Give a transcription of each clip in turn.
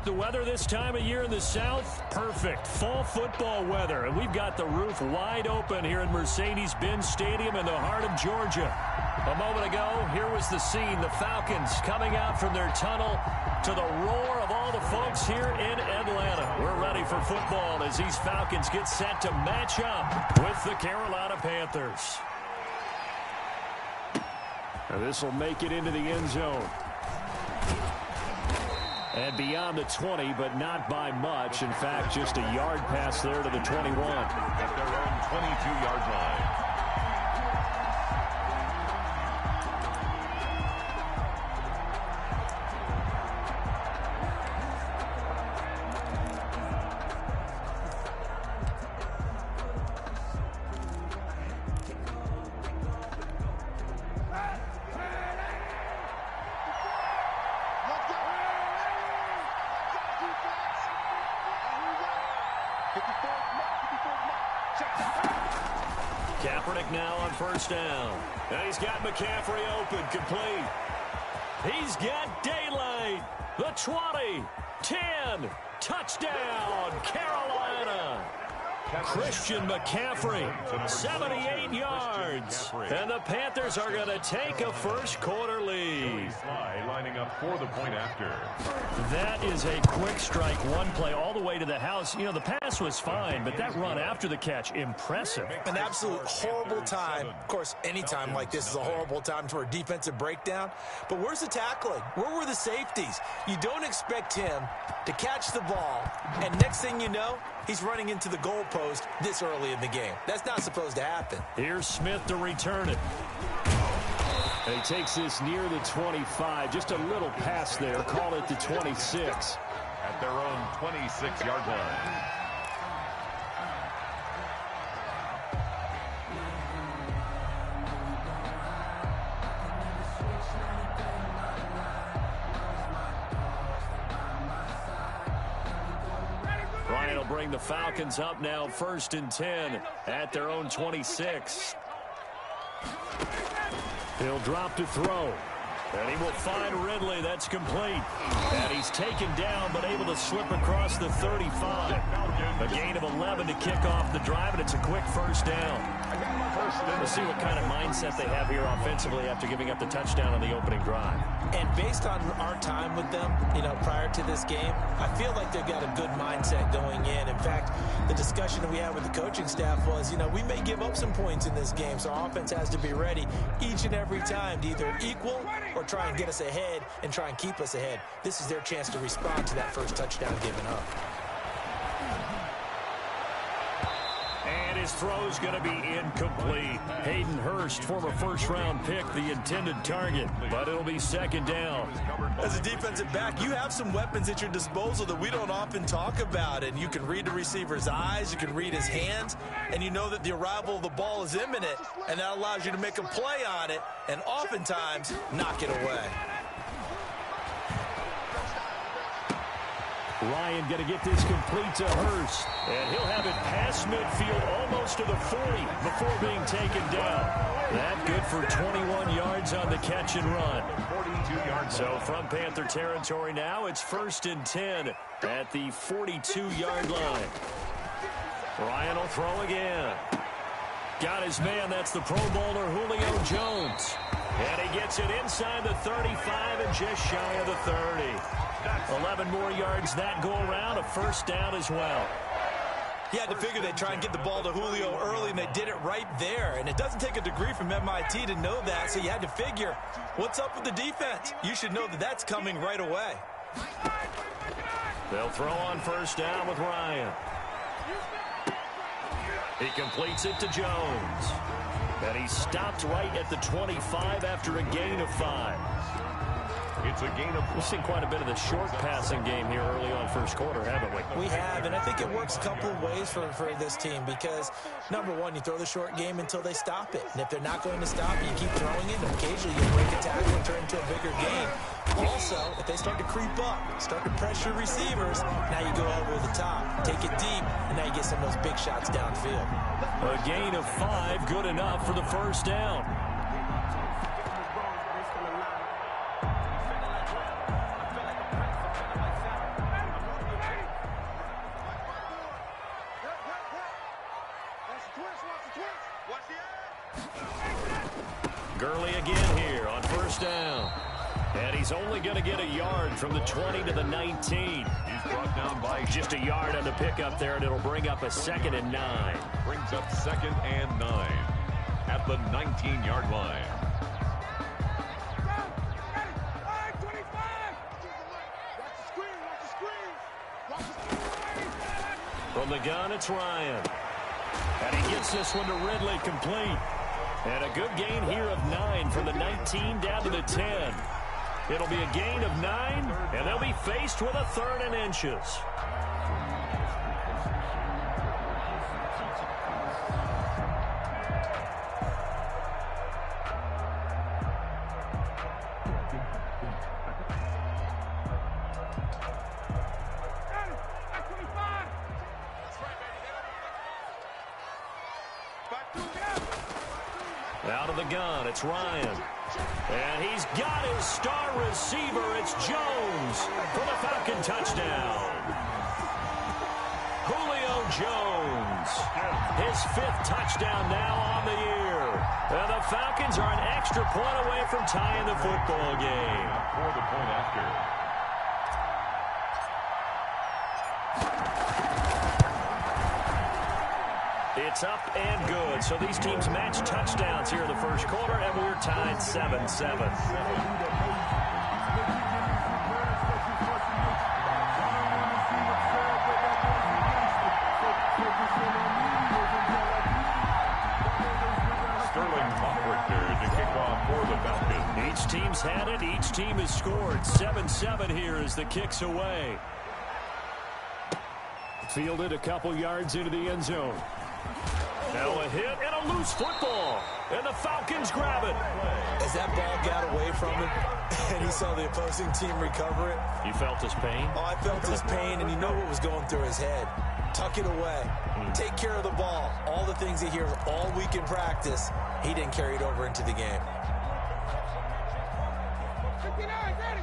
The weather this time of year in the South, perfect. Fall football weather. And we've got the roof wide open here in Mercedes-Benz Stadium in the heart of Georgia. A moment ago, here was the scene. The Falcons coming out from their tunnel to the roar of all the folks here in Atlanta. We're ready for football as these Falcons get set to match up with the Carolina Panthers. Now this will make it into the end zone. And beyond the 20, but not by much. In fact, just a yard pass there to the 21. At their own 22-yard line. Kaepernick now on first down. And he's got McCaffrey open, complete. He's got daylight. The 20, 10, touchdown, Carolina. Christian McCaffrey, 78 yards. And the Panthers are going to take a first quarter lead. Lining up for the point after. That is a quick strike, one play all the way to the house. You know, the pass was fine, but that run after the catch, impressive. An absolute horrible time. Of course, any time like this is a horrible time for a defensive breakdown. But where's the tackling? Where were the safeties? You don't expect him to catch the ball, and next thing you know, he's running into the goalpost this early in the game. That's not supposed to happen. Here's Smith to return it. And he takes this near the 25. Just a little pass there. Call it the 26. At their own 26-yard line. Ryan will bring the Falcons up now, 1st and 10 at their own 26. He'll drop to throw. And he will find Ridley. That's complete. And he's taken down, but able to slip across the 35. A gain of 11 to kick off the drive, and it's a quick first down. We'll see what kind of mindset they have here offensively after giving up the touchdown on the opening drive. And based on our time with them, you know, prior to this game, I feel like they've got a good mindset going in. In fact, the discussion that we had with the coaching staff was, you know, we may give up some points in this game, so our offense has to be ready each and every time to either equal or try and get us ahead and try and keep us ahead. This is their chance to respond to that first touchdown given up. And his throw's going to be incomplete. Hayden Hurst, former first-round pick, the intended target, but it'll be 2nd down. As a defensive back, you have some weapons at your disposal that we don't often talk about, and you can read the receiver's eyes, you can read his hands, and you know that the arrival of the ball is imminent, and that allows you to make a play on it and oftentimes knock it away. Ryan going to get this complete to Hurst. And he'll have it past midfield almost to the 40 before being taken down. That good for 21 yards on the catch and run. 42 yards. So from Panther territory now, it's 1st and 10 at the 42-yard line. Ryan will throw again. Got his man. That's the Pro Bowler Julio Jones. And he gets it inside the 35 and just shy of the 30. 11 more yards that go around, a first down as well. You had to figure they'd try and get the ball to Julio early, and they did it right there. And it doesn't take a degree from MIT to know that, so you had to figure, what's up with the defense? You should know that that's coming right away. They'll throw on first down with Ryan. He completes it to Jones. And he stopped right at the 25 after a gain of 5. It's a gain of 5. We've seen quite a bit of the short passing game here early on first quarter, haven't we? We have, and I think it works a couple of ways for this team because, number one, you throw the short game until they stop it. And if they're not going to stop it, you keep throwing it, and occasionally you break a tackle and turn into a bigger game. Also, if they start to creep up, start to pressure receivers, now you go over the top, take it deep, and now you get some of those big shots downfield. A gain of 5, good enough for the first down. Gurley again here on first down. And he's only going to get a yard from the 20 to the 19. He's brought down by just a yard on the pickup there, and it'll bring up a 2nd and 9. Brings up 2nd and 9 at the 19-yard line. From the gun, it's Ryan. And he gets this one to Ridley complete. And a good gain here of 9 from the 19 down to the 10. It'll be a gain of 9, and they'll be faced with a 3rd and inches. Out of the gun, it's Ryan. And he's got his star receiver. It's Jones for the Falcon touchdown. Julio Jones, his 5th touchdown now on the year. And the Falcons are an extra point away from tying the football game. For the point after. It's up and good. So these teams match touchdowns here in the first quarter, and we're tied 7-7. To kick off for the Falcons. Each team's had it. Each team has scored. 7-7 here as the kick's away. Fielded a couple yards into the end zone. Now a hit and a loose football. And the Falcons grab it. As that ball got away from him and he saw the opposing team recover it. You felt his pain? Oh, I felt his pain, and you know what was going through his head. Tuck it away. Take care of the ball. All the things he hears all week in practice, he didn't carry it over into the game. 59, ready.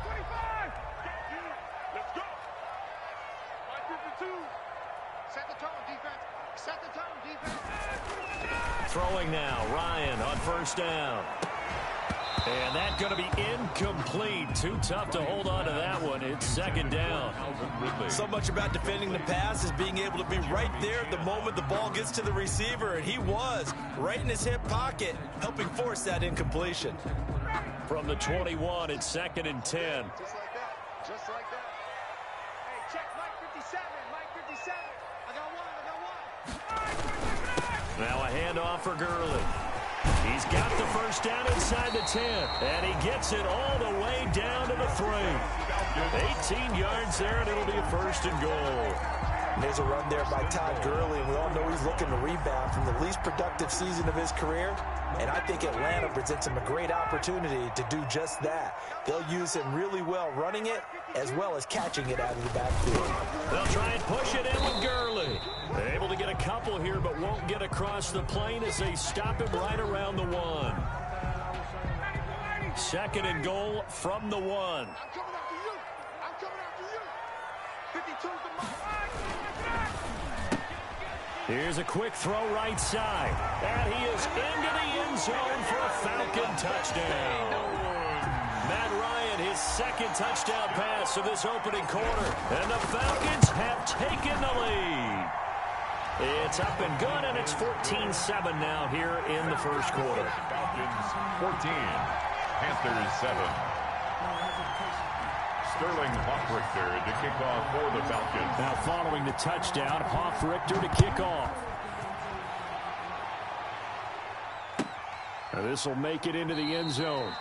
25. Let's go. 52. Set the tone, defense. Set the tone, defense. Throwing now, Ryan on first down. And that's going to be incomplete. Too tough to hold on to that one. It's 2nd down. So much about defending the pass is being able to be right there the moment the ball gets to the receiver, and he was right in his hip pocket, helping force that incompletion. From the 21, it's 2nd and 10. Just like that. Just like that. Hey, check Mike 57. Mike 57. I got one. Now a handoff for Gurley. He's got the first down inside the 10, and he gets it all the way down to the 3. 18 yards there, and it'll be a 1st and goal. And there's a run there by Todd Gurley, and we all know he's looking to rebound from the least productive season of his career. And I think Atlanta presents him a great opportunity to do just that. They'll use him really well running it as well as catching it out of the backfield. They'll try and push it in with Gurley. They're able to get a couple here, but won't get across the plane as they stop him right around the 1. 2nd and goal from the 1. I'm coming after you. I'm coming after you. 52's the mark. Here's a quick throw right side. And he is into the end zone for a Falcon touchdown. Matt Ryan, his 2nd touchdown pass of this opening quarter. And the Falcons have taken the lead. It's up and good, and it's 14-7 now here in the first quarter. Falcons 14, Panthers 7. Sterling Hoffrichter to kick off for the Falcons. Now following the touchdown, Hoffrichter to kick off. Now this will make it into the end zone.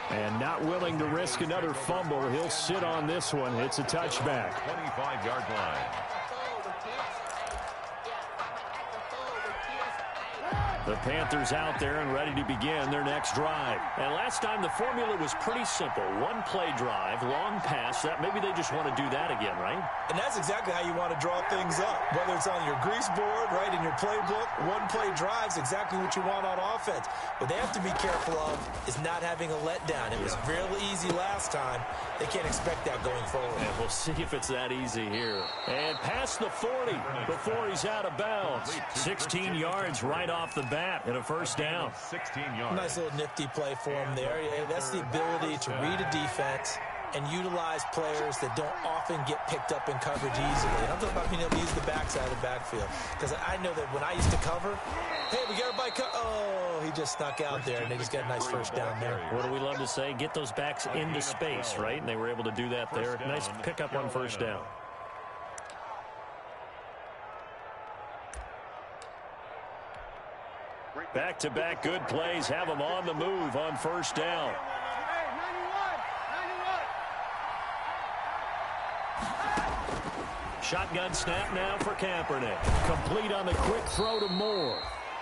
And not willing to risk another fumble, he'll sit on this one. It's a touchback. 25-yard line. The Panthers out there and ready to begin their next drive. And last time the formula was pretty simple. One play drive, long pass. That maybe they just want to do that again, right? And that's exactly how you want to draw things up. Whether it's on your grease board, right, in your playbook, one play drive's exactly what you want on offense. What they have to be careful of is not having a letdown. It was real easy last time. They can't expect that going forward. And we'll see if it's that easy here. And past the 40 before he's out of bounds. 16 yards right off the bat and a first down. 16 yards. Nice little nifty play for him there. Yeah, that's the ability to read a defense and utilize players that don't often get picked up in coverage easily. And I'm talking about being able to use the backside of the backfield. Because I know that when I used to cover, hey, we got everybody oh, he just snuck out there, and they just got a nice first down there. What do we love to say? Get those backs into space, right? And they were able to do that there. Nice pickup on first down. Back-to-back good plays have them on the move on first down. Shotgun snap now for Kaepernick. Complete on the quick throw to Moore.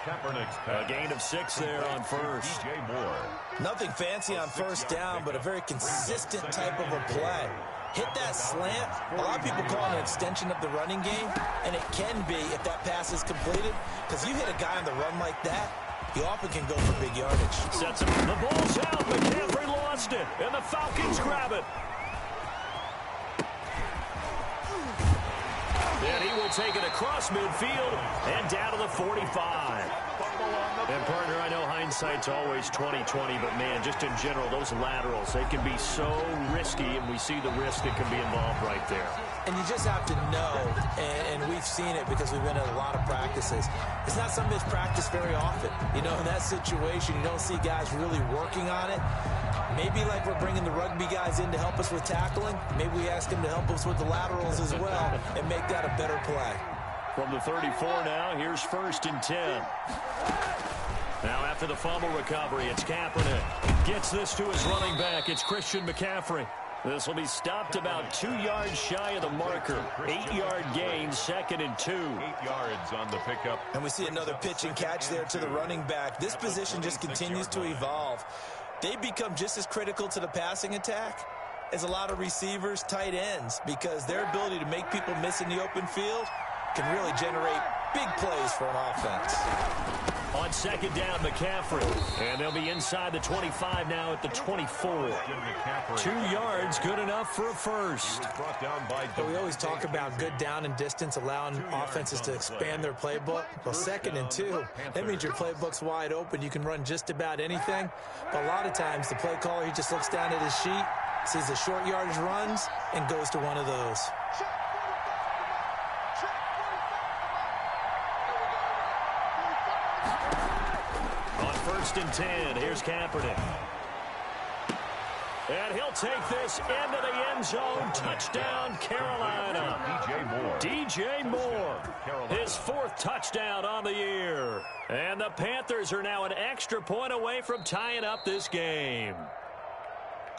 A gain of 6 there on first. DJ Moore. Nothing fancy on first down, but a very consistent type of a play. Hit that slant. A lot of people call it an extension of the running game, and it can be if that pass is completed, because you hit a guy on the run like that, you often can go for big yardage. Sets him. The ball's out. McCaffrey lost it, and the Falcons grab it. And he will take it across midfield and down to the 45. And, partner, I know hindsight's always 20/20, but, man, just in general, those laterals, they can be so risky, and we see the risk that can be involved right there. And you just have to know, and we've seen it because we've been at a lot of practices. It's not something that's practiced very often. You know, in that situation, you don't see guys really working on it. Maybe like we're bringing the rugby guys in to help us with tackling. Maybe we ask them to help us with the laterals as well and make that a better play. From the 34 now, here's 1st and 10. Now after the fumble recovery, it's Kaepernick. Gets this to his running back. It's Christian McCaffrey. This will be stopped about 2 yards shy of the marker. 8-yard gain, 2nd and 2. 8 yards on the pickup. And we see another pitch and catch there to the running back. This position just continues to evolve. They become just as critical to the passing attack as a lot of receivers, tight ends, because their ability to make people miss in the open field can really generate big plays for an offense. On 2nd down, McCaffrey. And they'll be inside the 25 now at the 24. 2 yards, good enough for a first. But we always talk about good down and distance, allowing offenses to expand their playbook. Well, 2nd and 2, that means your playbook's wide open. You can run just about anything. But a lot of times, the play caller, he just looks down at his sheet, sees the short yardage runs, and goes to one of those. On 1st and 10, here's Kaepernick. And he'll take this into the end zone. Touchdown, Carolina. DJ Moore. His 4th touchdown on the year. And the Panthers are now an extra point away from tying up this game.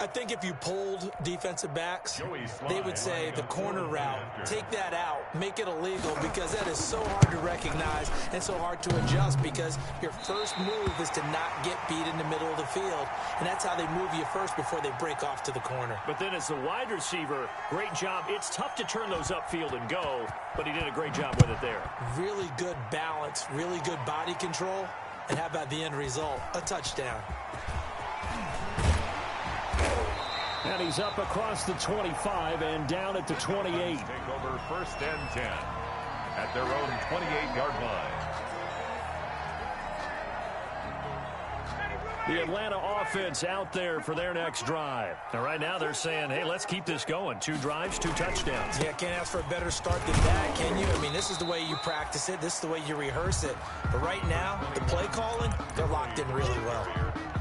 I think if you polled defensive backs, they would say the corner route, take that out, make it illegal, because that is so hard to recognize and so hard to adjust, because your first move is to not get beat in the middle of the field, and that's how they move you first before they break off to the corner. But then as the wide receiver, great job. It's tough to turn those upfield and go, but he did a great job with it there. Really good balance, really good body control, and how about the end result? A touchdown. And he's up across the 25 and down at the 28. Take over 1st and 10 at their own 28-yard line. The Atlanta offense out there for their next drive. And right now they're saying, hey, let's keep this going. 2 drives, 2 touchdowns. Yeah, can't ask for a better start than that, can you? I mean, this is the way you practice it. This is the way you rehearse it. But right now, the play calling, they're locked in really well.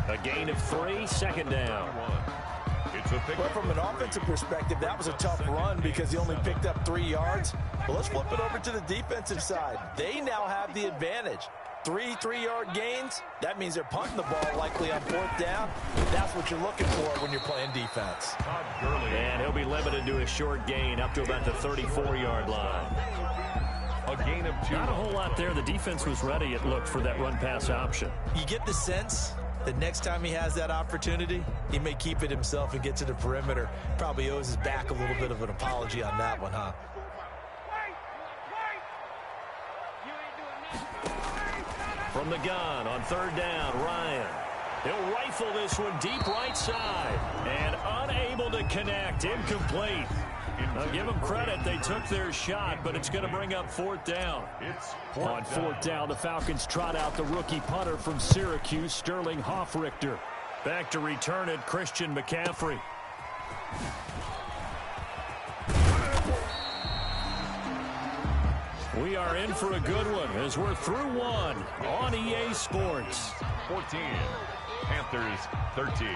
A gain of 3, 2nd down. Well, from an offensive perspective, that was a tough run because he only picked up 3 yards. But let's flip it over to the defensive side. They now have the advantage. 3 3-yard gains, that means they're punting the ball likely on 4th down. That's what you're looking for when you're playing defense. And he'll be limited to a short gain up to about the 34-yard line. A gain of 2. Not a whole lot there. The defense was ready, it looked, for that run-pass option. You get the sense that next time he has that opportunity, he may keep it himself and get to the perimeter. Probably owes his back a little bit of an apology on that one, huh? From the gun on 3rd down, Ryan. He'll rifle this one deep right side. And unable to connect. Incomplete. Now, give them credit. They took their shot, but it's going to bring up 4th down. On 4th down, the Falcons trot out the rookie punter from Syracuse, Sterling Hoffrichter. Back to return it, Christian McCaffrey. We are in for a good one as we're through one on EA Sports. 14. Panthers 13.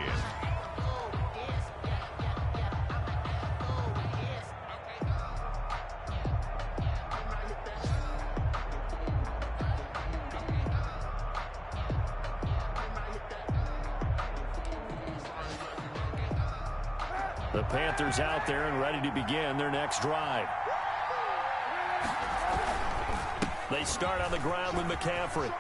The Panthers out there and ready to begin their next drive. They start on the ground with McCaffrey.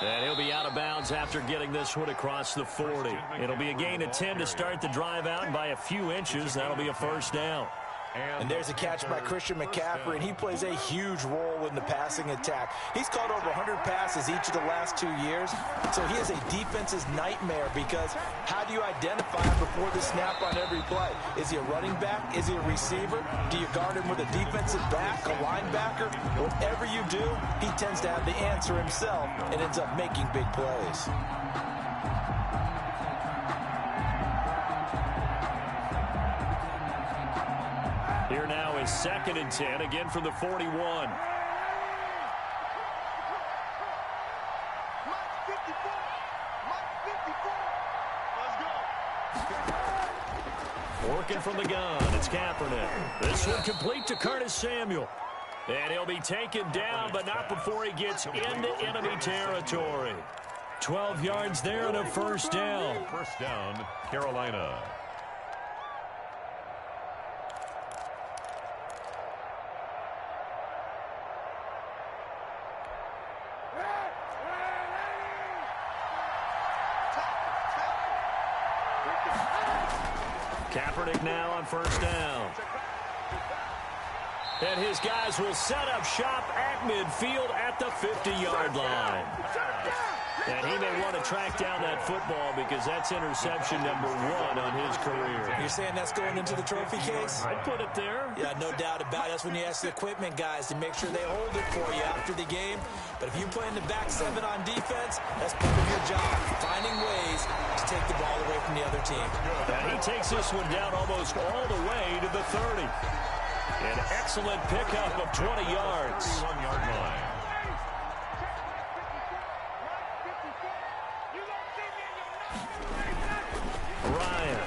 And he'll be out of bounds after getting this one across the 40. It'll be a gain of 10 to start the drive out, and by a few inches, that'll be a 1st down. And there's a catch by Christian McCaffrey, and he plays a huge role in the passing attack. He's caught over 100 passes each of the last 2 years, so he is a defense's nightmare because how do you identify him before the snap on every play? Is he a running back? Is he a receiver? Do you guard him with a defensive back, a linebacker? Whatever you do, he tends to have the answer himself and ends up making big plays. Here now is 2nd and 10, again from the 41. Mike 54. Mike 54. Let's go. Working from the gun, it's Kaepernick. This one complete to Curtis Samuel. And he'll be taken down, but not before he gets into enemy territory. 12 yards there and a 1st down. 1st down, Carolina. Kaepernick now on 1st down. And his guys will set up shop at midfield at the 50-yard line. And he may want to track down that football because that's interception number 1 on his career. You're saying that's going into the trophy case? I'd put it there. Yeah, no doubt about it. That's when you ask the equipment guys to make sure they hold it for you after the game. But if you play in the back 7 on defense, that's part of your job, finding ways to take the ball away from the other team. And he takes this one down almost all the way to the 30. An excellent pickup of 20 yards. 31-yard line. Ryan.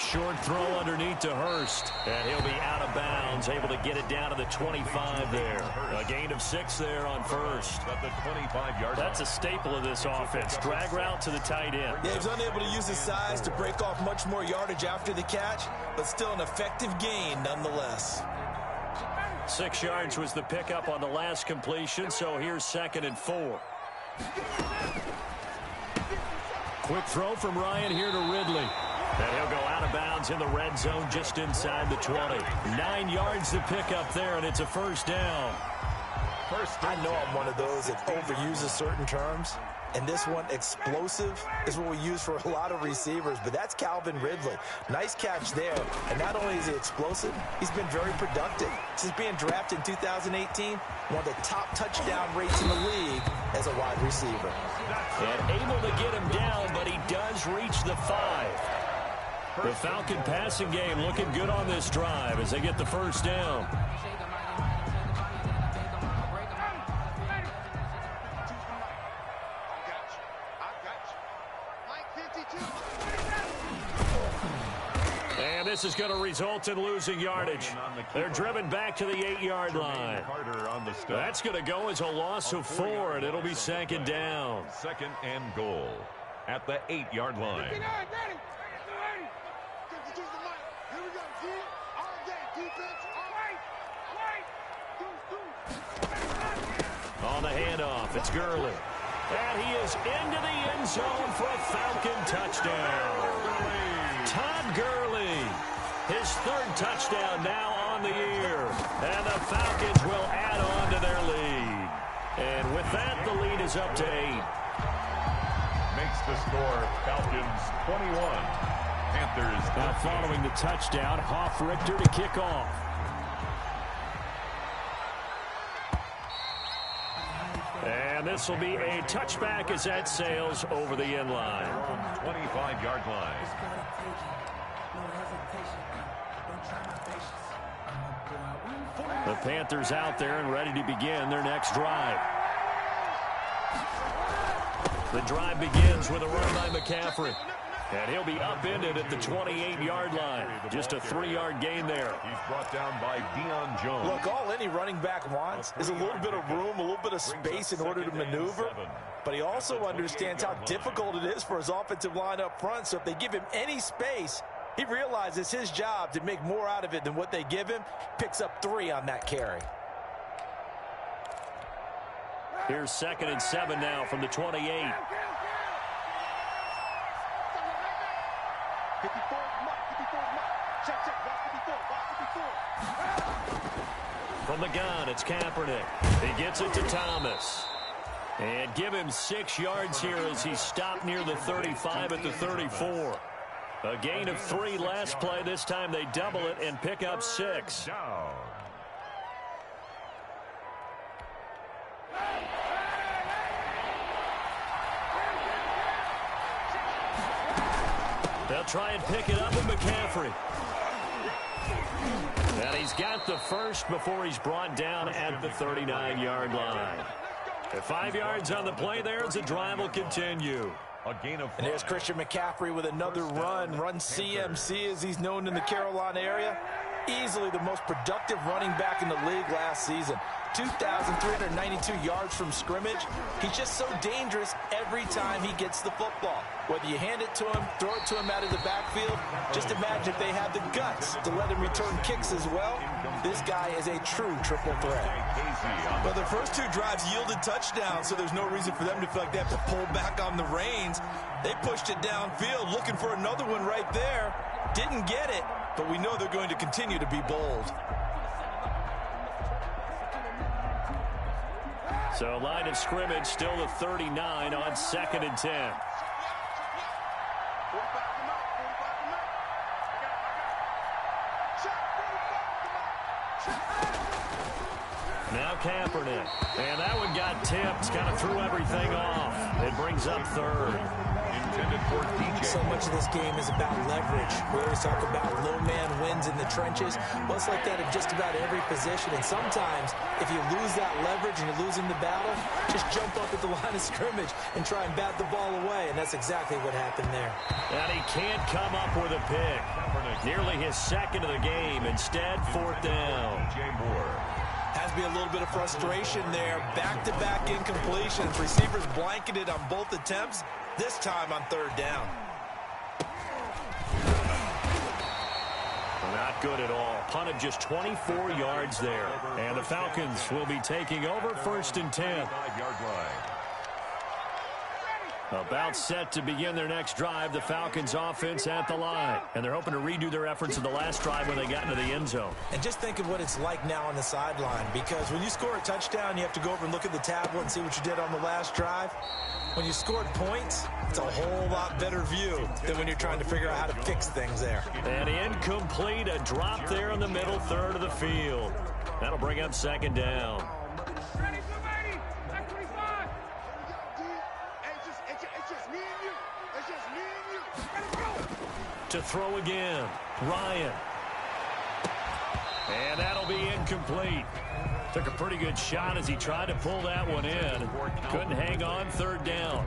Short throw underneath to Hurst. And he'll be out of bounds, able to get it down to the 25 there. A gain of 6 there on 1st. At the 25-yard line. That's a staple of this offense. Drag route to the tight end. Yeah, he was unable to use his size to break off much more yardage after the catch, but still an effective gain nonetheless. 6 yards was the pickup on the last completion, so here's 2nd and 4. Quick throw from Ryan here to Ridley. And he'll go out of bounds in the red zone just inside the 20. 9 yards to pick up there, and it's a 1st down. I know I'm one of those that overuses certain terms. And this one, explosive, is what we use for a lot of receivers. But that's Calvin Ridley. Nice catch there. And not only is he explosive, he's been very productive. Since being drafted in 2018, one of the top touchdown rates in the league as a wide receiver. And able to get him down, but he does reach the 5. The Falcon passing game looking good on this drive as they get the 1st down. And this is going to result in losing yardage. They're driven back to the 8-yard line. That's going to go as a loss of 4, and it'll be 2nd down. 2nd and goal at the 8-yard line. On the handoff, it's Gurley. And he is into the end zone for a Falcon touchdown. Todd Gurley, his third touchdown now on the year. And the Falcons will add on to their lead. And with that, the lead is up to 8. Makes the score Falcons 21. Panthers. Now following the touchdown, Hoff-Richter to kick off. And this will be a touchback as that sails over the end line. 25-yard line. The Panthers out there and ready to begin their next drive. The drive begins with a run by McCaffrey. And he'll be upended at the 28-yard line. Just a 3-yard gain there. He's brought down by Deion Jones. Look, all any running back wants is a little bit of room, a little bit of space in order to maneuver. But he also understands how difficult it is for his offensive line up front. So if they give him any space, he realizes his job to make more out of it than what they give him. Picks up 3 on that carry. Here's 2nd and 7 now from the 28. 54, check, From the gun, it's Kaepernick. He gets it to Thomas. And give him 6 yards here as he stopped near the 35 at the 34. A gain of 3 last play. This time they double it and pick up 6. They'll try and pick it up with McCaffrey. And he's got the first before he's brought down at the 39-yard line. At 5 yards on the play there as the drive will continue. A gain of 5. And there's Christian McCaffrey with another run CMC as he's known in the Carolina area. Easily the most productive running back in the league last season. 2,392 yards from scrimmage. He's just so dangerous every time he gets the football. Whether you hand it to him, throw it to him out of the backfield, just imagine if they had the guts to let him return kicks as well. This guy is a true triple threat. But the first 2 drives yielded touchdowns, so there's no reason for them to feel like they have to pull back on the reins. They pushed it downfield, looking for another one right there. Didn't get it, but we know they're going to continue to be bold. So line of scrimmage still the 39 on 2nd and 10. Now Kaepernick. And that one got tipped. Kind of threw everything off. It brings up 3rd. Intended for DJ. So much of this game is about leverage. We always talk about low man wins in the trenches. Well, it's like that in just about every position. And sometimes, if you lose that leverage and you're losing the battle, just jump up at the line of scrimmage and try and bat the ball away. And that's exactly what happened there. And he can't come up with a pick. Nearly his 2nd of the game. Instead, 4th down. DJ Moore. Has to be a little bit of frustration there. Back-to-back incompletions. Receivers blanketed on both attempts. This time on 3rd down. Not good at all. Punted just 24 yards there. And the Falcons will be taking over 1st and 10. 5-yard line. About set to begin their next drive, the Falcons offense at the line. And they're hoping to redo their efforts in the last drive when they got into the end zone. And just think of what it's like now on the sideline, because when you score a touchdown, you have to go over and look at the tablet and see what you did on the last drive. When you scored points, it's a whole lot better view than when you're trying to figure out how to fix things there. And incomplete, a drop there in the middle 3rd of the field. That'll bring up 2nd down. To throw again, Ryan. And that'll be incomplete. Took a pretty good shot as he tried to pull that one in. Couldn't hang on, 3rd down.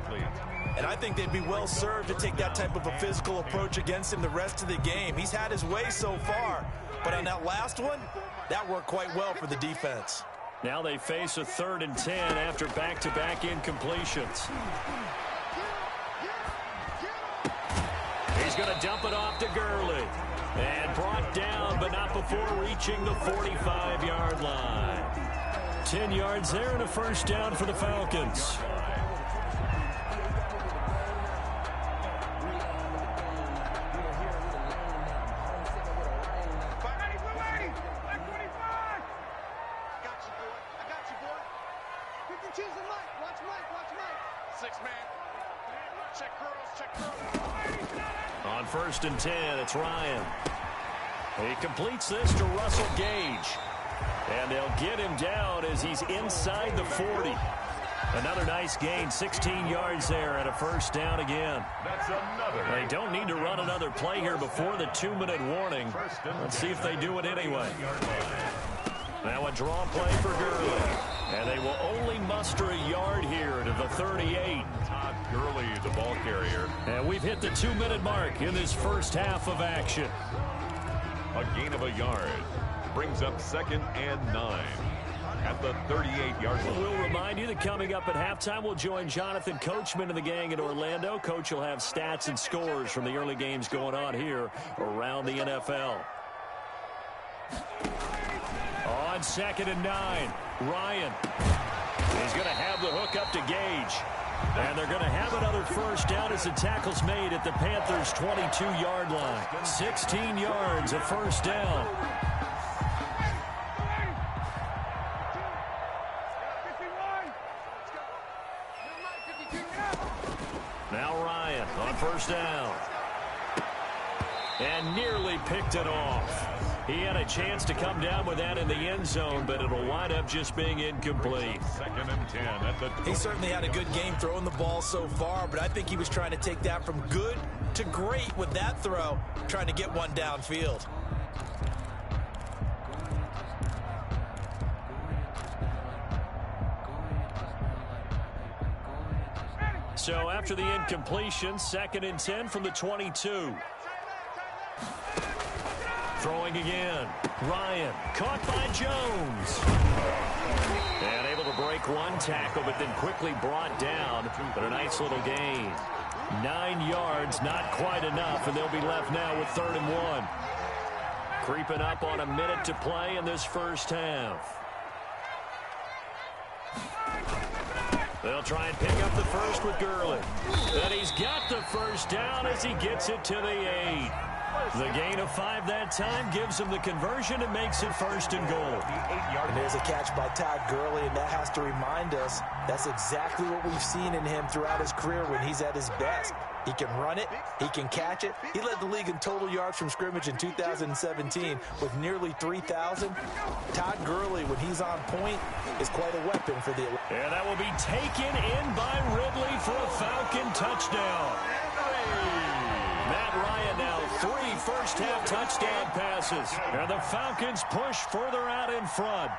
And I think they'd be well served to take that type of a physical approach against him the rest of the game. He's had his way so far. But on that last one, that worked quite well for the defense. Now they face a 3rd and 10 after back-to-back incompletions. He's going to dump it off to Gurley. And brought down, but not before reaching the 45-yard line. 10 yards there and a first down for the Falcons. On 1st and 10, it's Ryan. He completes this to Russell Gage. And they'll get him down as he's inside the 40. Another nice gain, 16 yards there and a first down again. That's another. They don't need to run another play here before the 2-minute warning. Let's see if they do it anyway. Now a draw play for Gurley. And they will only muster a yard here to the 38. Todd Gurley, the ball carrier. And we've hit the 2-minute mark in this first half of action. A gain of a yard. Brings up 2nd and 9 at the 38-yard line. We'll remind you that coming up at halftime, we'll join Jonathan Coachman and the gang in Orlando. Coach will have stats and scores from the early games going on here around the NFL. On 2nd and 9, Ryan. He's going to have the hook up to Gage. And they're going to have another first down as the tackle's made at the Panthers' 22-yard line. 16 yards, a first down. Now Ryan on first down. And nearly picked it off. He had a chance to come down with that in the end zone, but it'll wind up just being incomplete. 2nd and 10 at the... He certainly had a good game throwing the ball so far, but I think he was trying to take that from good to great with that throw, trying to get one downfield. So after the incompletion, 2nd and 10 from the 22. Throwing again. Ryan caught by Jones. And able to break one tackle, but then quickly brought down. But a nice little gain. 9 yards, not quite enough, and they'll be left now with 3rd and 1. Creeping up on a minute to play in this first half. They'll try and pick up the first with Gurley. And he's got the first down as he gets it to the 8. The gain of 5 that time gives him the conversion and makes it 1st and goal. And there's a catch by Todd Gurley, and that has to remind us that's exactly what we've seen in him throughout his career when he's at his best. He can run it. He can catch it. He led the league in total yards from scrimmage in 2017 with nearly 3,000. Todd Gurley, when he's on point, is quite a weapon for the... And that will be taken in by Ridley for a Falcon touchdown. Matt Ryan now 3 first-half touchdown passes. And the Falcons push further out in front.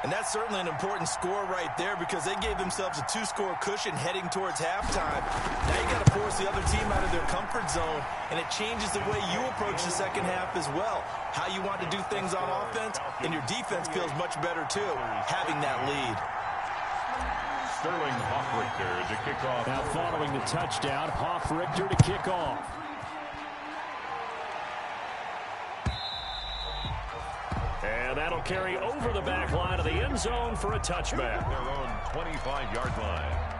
And that's certainly an important score right there because they gave themselves a 2-score cushion heading towards halftime. Now you got to force the other team out of their comfort zone, and it changes the way you approach the second half as well. How you want to do things on offense, and your defense feels much better too, having that lead. Sterling Hoffrichter to kick off. Now following the touchdown, Hoffrichter to kick off. And that'll carry over the back line of the end zone for a touchback. Their own 25-yard line.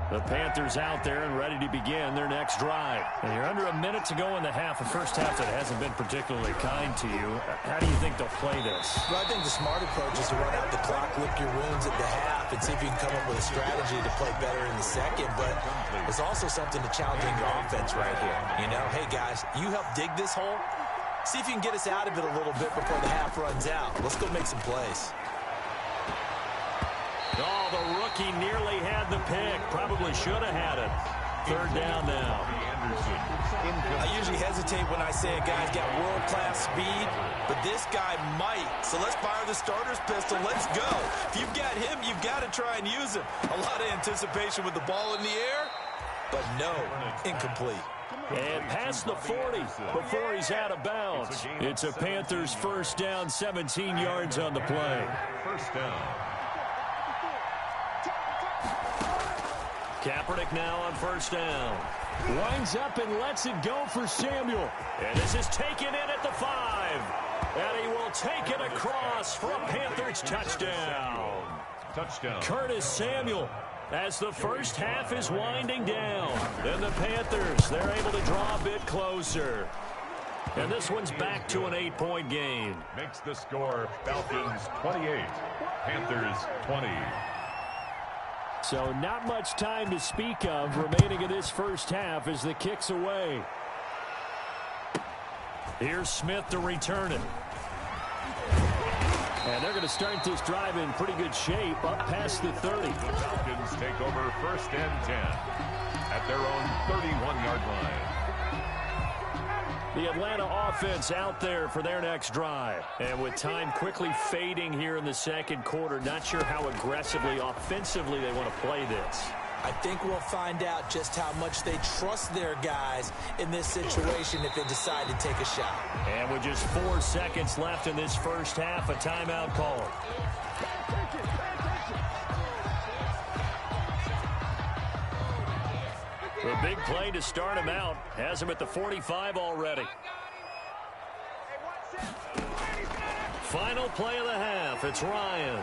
The Panthers out there and ready to begin their next drive. And you're under a minute to go in the half, a first half that hasn't been particularly kind to you. How do you think they'll play this? Well, I think the smart approach is to run out the clock, lick your wounds at the half, and see if you can come up with a strategy to play better in the second. But it's also something to challenging your offense right here. You know, hey, guys, you help dig this hole. See if you can get us out of it a little bit before the half runs out. Let's go make some plays. Oh, the rookie nearly had the pick. Probably should have had it. 3rd down now. I usually hesitate when I say a guy's got world-class speed, but this guy might. So let's fire the starter's pistol. Let's go. If you've got him, you've got to try and use him. A lot of anticipation with the ball in the air, but no, incomplete. And past the 40 before he's out of bounds. It's a Panthers first down, 17 yards on the play. First down. Kaepernick now on first down. Winds up and lets it go for Samuel. And this is taken in at the 5. And he will take it across for a Panthers touchdown. Touchdown. Curtis Samuel, as the first half is winding down. Then the Panthers, they're able to draw a bit closer. And this one's back to an 8-point game. Makes the score Falcons 28, Panthers 20. So not much time to speak of remaining in this first half as the kick's away. Here's Smith to return it. And they're going to start this drive in pretty good shape up past the 30. The Falcons take over first and 10 at their own 31-yard line. The Atlanta offense out there for their next drive. And with time quickly fading here in the second quarter, not sure how aggressively, offensively they want to play this. I think we'll find out just how much they trust their guys in this situation if they decide to take a shot. And with just 4 seconds left in this first half, a timeout call. The big play to start him out. Has him at the 45 already. Final play of the half. It's Ryan.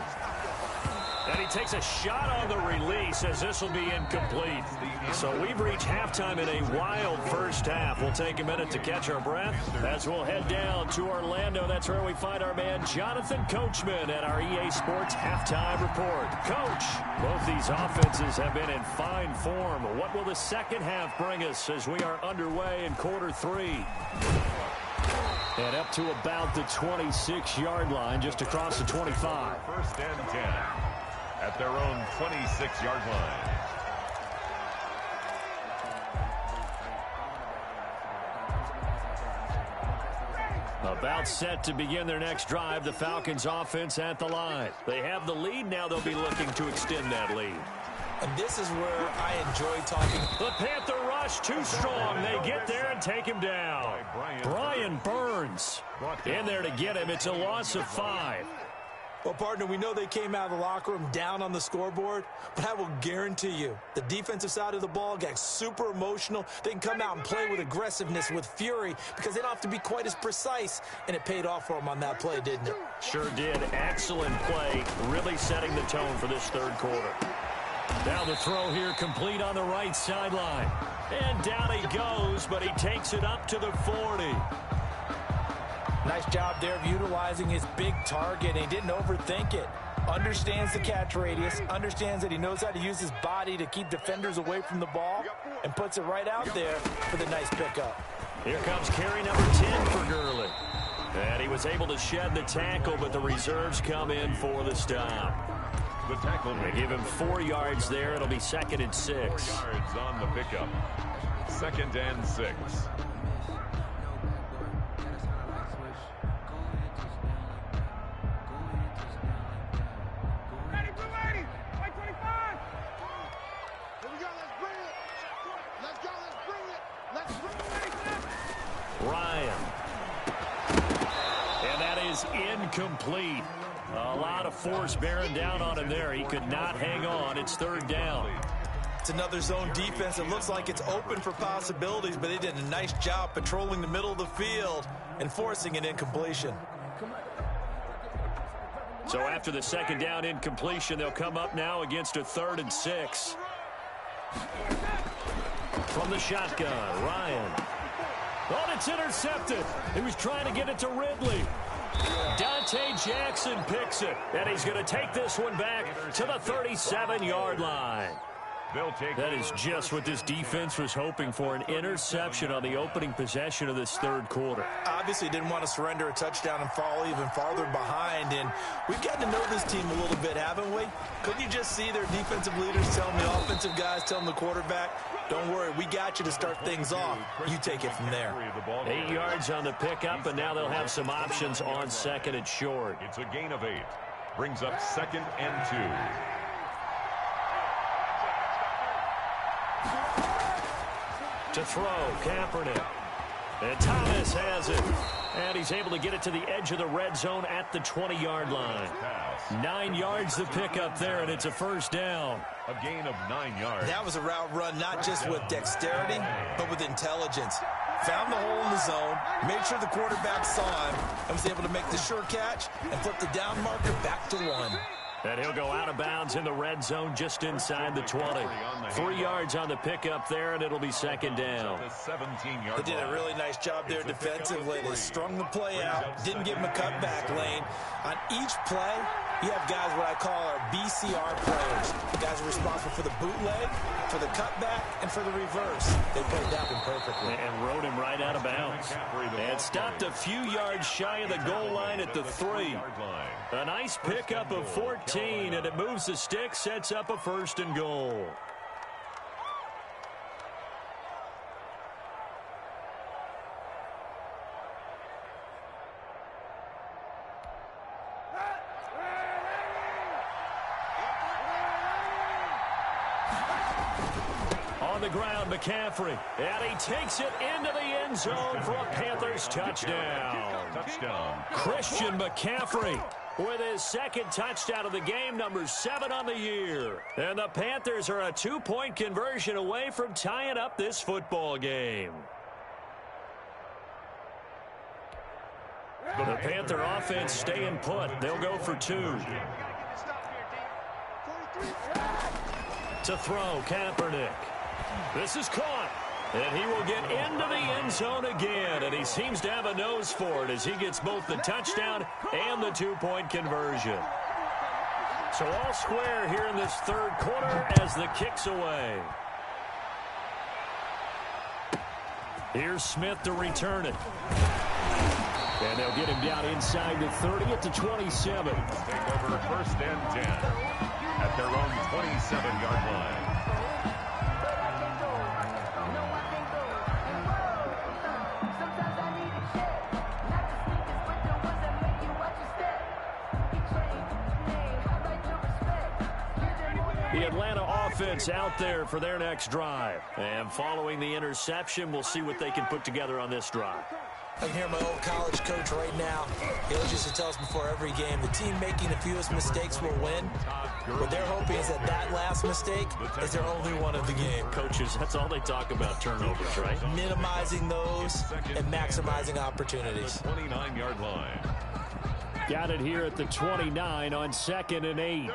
And he takes a shot on the release as this will be incomplete. So we've reached halftime in a wild first half. We'll take a minute to catch our breath as we'll head down to Orlando. That's where we find our man Jonathan Coachman at our EA Sports Halftime Report. Coach, both these offenses have been in fine form. What will the second half bring us as we are underway in quarter 3? And up to about the 26-yard line, just across the 25. First and 10 at their own 26-yard line. About set to begin their next drive, the Falcons offense at the line. They have the lead. Now they'll be looking to extend that lead. And this is where I enjoy talking. The Panther rush too strong. They get there and take him down. Brian Burns in there to get him. It's a loss of 5. Well, partner, we know they came out of the locker room down on the scoreboard, but I will guarantee you the defensive side of the ball got super emotional. They can come out and play with aggressiveness, with fury, because they don't have to be quite as precise, and it paid off for them on that play, didn't it? Sure did. Excellent play, really setting the tone for this third quarter. Now the throw here complete on the right sideline. And down he goes, but he takes it up to the 40. Nice job there of utilizing his big target. He didn't overthink it. Understands the catch radius. Understands that he knows how to use his body to keep defenders away from the ball. And puts it right out there for the nice pickup. Here comes carry number 10 for Gurley. And he was able to shed the tackle, but the reserves come in for the stop. The tackle. They give him 4 yards there. It'll be 2nd and 6. 4 yards on the pickup. 2nd and 6. Ryan. And that is incomplete. A lot of force bearing down on him there. He could not hang on. It's 3rd down. It's another zone defense. It looks like it's open for possibilities, but they did a nice job patrolling the middle of the field and forcing an incompletion. So after the 2nd down incompletion, they'll come up now against a 3rd and 6. From the shotgun, Ryan. Oh, it's intercepted. He was trying to get it to Ridley. Dante Jackson picks it, and he's going to take this one back to the 37-yard line. That is just what this defense was hoping for, an interception on the opening possession of this third quarter. Obviously didn't want to surrender a touchdown and fall even farther behind, and we've gotten to know this team a little bit, haven't we? Couldn't you just see their defensive leaders telling the offensive guys, telling the quarterback, don't worry, we got you to start things off. You take it from there. 8 yards on the pickup, and now they'll have some options on 2nd and short. It's a gain of 8. Brings up 2nd and 2. To throw, Kaepernick. And Thomas has it. And he's able to get it to the edge of the red zone at the 20-yard line. 9 yards to pick up there, and it's a first down. A gain of 9 yards. That was a route run not just with dexterity, but with intelligence. Found the hole in the zone, made sure the quarterback saw him, and was able to make the sure catch and flip the down marker back to 1. And he'll go out of bounds in the red zone just inside the 20. 3 yards on the pickup there, and it'll be second down. They did a really nice job there defensively. They strung the play out, didn't give him a cutback lane. On each play, you have guys what I call our BCR players. The guys are responsible for the bootleg, for the cutback, and for the reverse. They played that one perfectly. And rode him right out of bounds. And stopped a few yards shy of the goal line at the 3. A nice pickup of 14, and it moves the stick, sets up a first and goal. On the ground, McCaffrey. And he takes it into the end zone for a Panthers touchdown. Christian McCaffrey with his second touchdown of the game, number 7 on the year. And the Panthers are a 2-point conversion away from tying up this football game. The Panther offense staying put. They'll go for 2. To throw, Kaepernick. This is caught. And he will get into the end zone again. And he seems to have a nose for it as he gets both the touchdown and the 2-point conversion. So all square here in this third quarter as the kick's away. Here's Smith to return it. And they'll get him down inside the 30 at the 27. Take over first and 10 at their own 27-yard line. The Atlanta offense out there for their next drive. And following the interception, we'll see what they can put together on this drive. I can hear my old college coach right now. He always used to tell us before every game, the team making the fewest mistakes will win. What they're hoping is that that last mistake is their only one of the game. Coaches, that's all they talk about, turnovers, right? Minimizing those and maximizing opportunities. 29-yard line. Got it here at the 29 on 2nd and 8.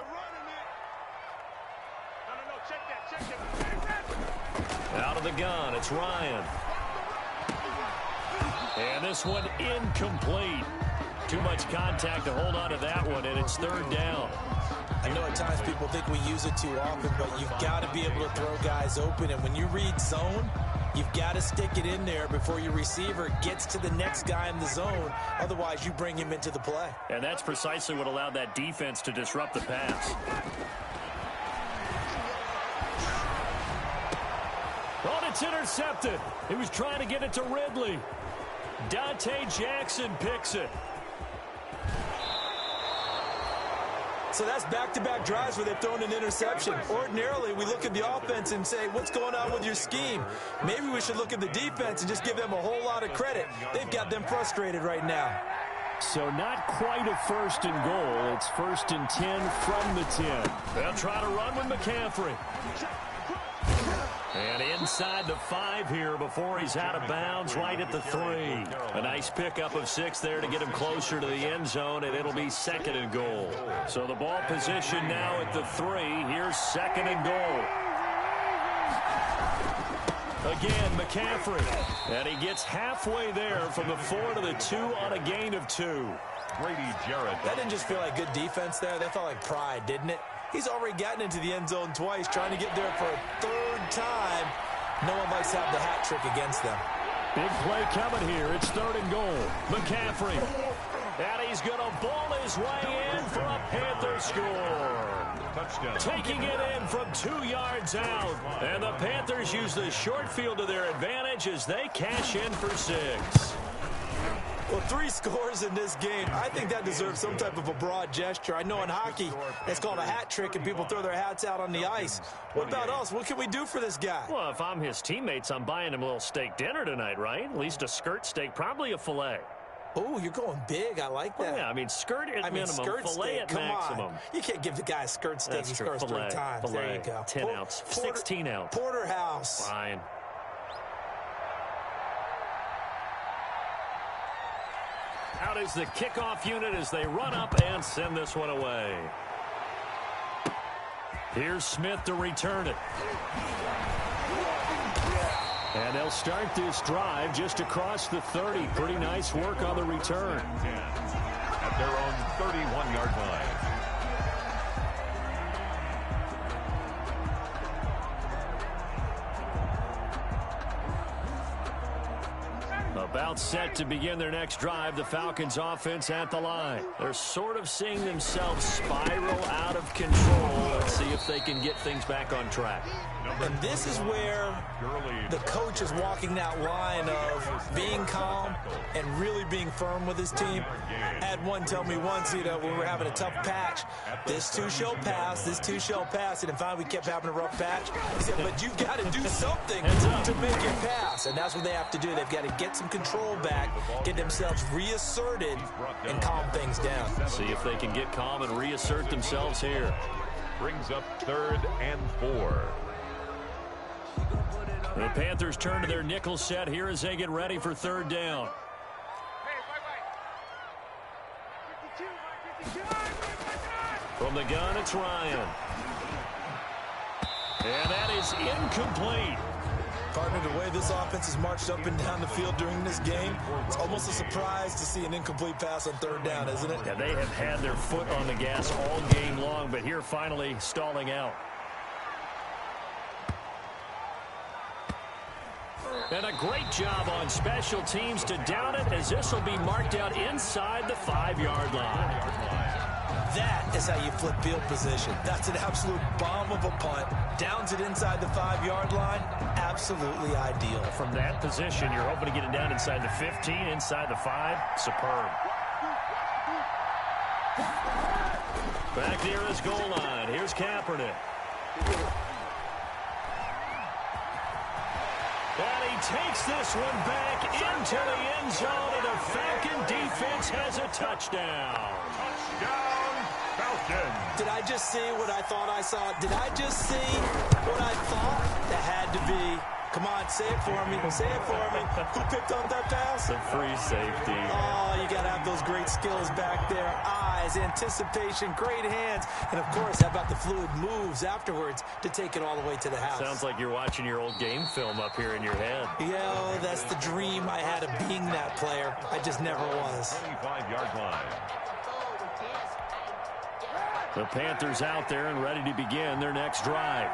Out of the gun, it's Ryan. And this one incomplete. Too much contact to hold on to that one, and it's third down. I know at times people think we use it too often, but you've got to be able to throw guys open. And when you read zone, you've got to stick it in there before your receiver gets to the next guy in the zone. Otherwise, you bring him into the play. And that's precisely what allowed that defense to disrupt the pass. Oh, it's intercepted. He was trying to get it to Ridley. Dante Jackson picks it. So that's back-to-back drives where they've thrown an interception. Ordinarily, we look at the offense and say, what's going on with your scheme? Maybe we should look at the defense and just give them a whole lot of credit. They've got them frustrated right now. So not quite a first and goal. It's 1st and 10 from the 10. They'll try to run with McCaffrey. And inside the 5 here before he's out of bounds right at the 3. A nice pickup of 6 there to get him closer to the end zone, and it'll be 2nd and goal. So the ball position now at the 3. Here's 2nd and goal. Again, McCaffrey. And he gets halfway there from the 4 to the 2 on a gain of 2. Grady Jarrett. That didn't just feel like good defense there. That felt like pride, didn't it? He's already gotten into the end zone twice, trying to get there for a 3rd time. No one likes to have the hat trick against them. Big play coming here. It's 3rd and goal. McCaffrey. And he's going to ball his way in for a Panther score. Touchdown. Taking it in from 2 yards out. And the Panthers use the short field to their advantage as they cash in for 6. Well, 3 scores in this game. I think that deserves some type of a broad gesture. I know in hockey, it's called a hat trick, and people throw their hats out on the ice. What about us? What can we do for this guy? Well, if I'm his teammates, I'm buying him a little steak dinner tonight, right? At least a skirt steak, probably a filet. Oh, you're going big. I like that. Well, yeah, I mean, skirt at minimum, skirt filet steak, at come maximum. On. You can't give the guy a skirt steak. He scores 3 times. Filet, there you go. 10 ounce, 16 ounce. Porterhouse. Fine. Out is the kickoff unit as they run up and send this one away. Here's Smith to return it. And they'll start this drive just across the 30. Pretty nice work on the return. At their own 31-yard line. About set to begin their next drive, the Falcons offense at the line. They're sort of seeing themselves spiral out of control. Let's see if they can get things back on track. And this is where the coach is walking that line of being calm and really being firm with his team. I had one tell me once, when we were having a tough patch, this too shall pass, this too shall pass. And finally we kept having a rough patch. He said, but you've got to do something to make it pass. And that's what they have to do. They've got to get some control back, get themselves reasserted, and calm things down. See if they can get calm and reassert themselves here. Brings up 3rd and 4. The Panthers turn to their nickel set here as they get ready for 3rd down. From the gun, it's Ryan. And that is incomplete. Partner, the way this offense has marched up and down the field during this game, it's almost a surprise to see an incomplete pass on 3rd down, isn't it? Yeah, they have had their foot on the gas all game long, but here finally stalling out. And a great job on special teams to down it, as this will be marked out inside the 5-yard line. That is how you flip field position. That's an absolute bomb of a punt. Downs it inside the 5-yard line. Absolutely ideal. From that position, you're hoping to get it down inside the 15, inside the 5. Superb. Back near his goal line. Here's Kaepernick. And he takes this one back into the end zone, and the Falcon defense has a touchdown. Touchdown, Falcons. Did I just see what I thought I saw? Did I just see what I thought? That had to be. Come on, say it for me. Say it for me. Who picked up that pass? The free safety. Oh, you got to have those great skills back there. Eyes, anticipation, great hands. And, of course, how about the fluid moves afterwards to take it all the way to the house? Sounds like you're watching your old game film up here in your head. Yeah, that's the dream I had of being that player. I just never was. 25-yard line. The Panthers out there and ready to begin their next drive.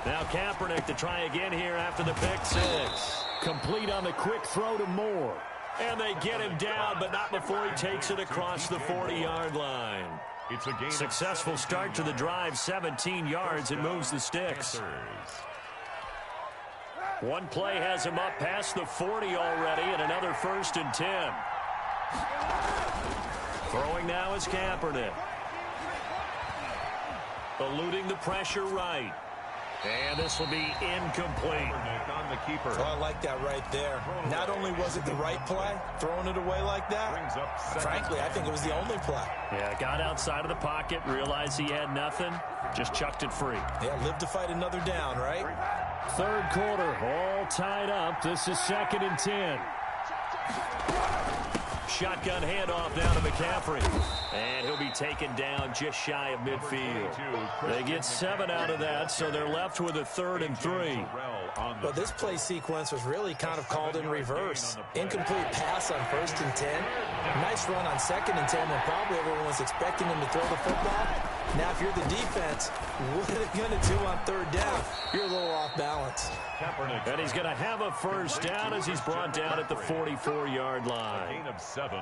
Now Kaepernick to try again here after the pick 6. Complete on the quick throw to Moore. And they get him down, but not before he takes it across the 40-yard line. It's a gain. Successful start to the drive, 17 yards, and moves the sticks. One play has him up past the 40 already, and another 1st and 10. Throwing now is Kaepernick. Eluding the pressure right. And this will be incomplete. On the keeper. Oh, I like that right there. Not only was it the right play, throwing it away like that, frankly, I think it was the only play. Yeah, got outside of the pocket, realized he had nothing, just chucked it free. Yeah, live to fight another down, right? 3rd quarter, all tied up. This is 2nd and 10. Shotgun handoff down to McCaffrey. And he'll be taken down just shy of midfield. They get 7 out of that, so they're left with a 3rd and 3. But this play sequence was really kind of called in reverse. Incomplete pass on 1st and 10. Nice run on 2nd and 10 when probably everyone was expecting him to throw the football. Now, if you're the defense, what are they going to do on 3rd down? You're a little off balance. And he's going to have a 1st down as he's brought down at the 44-yard line. Gain of 7.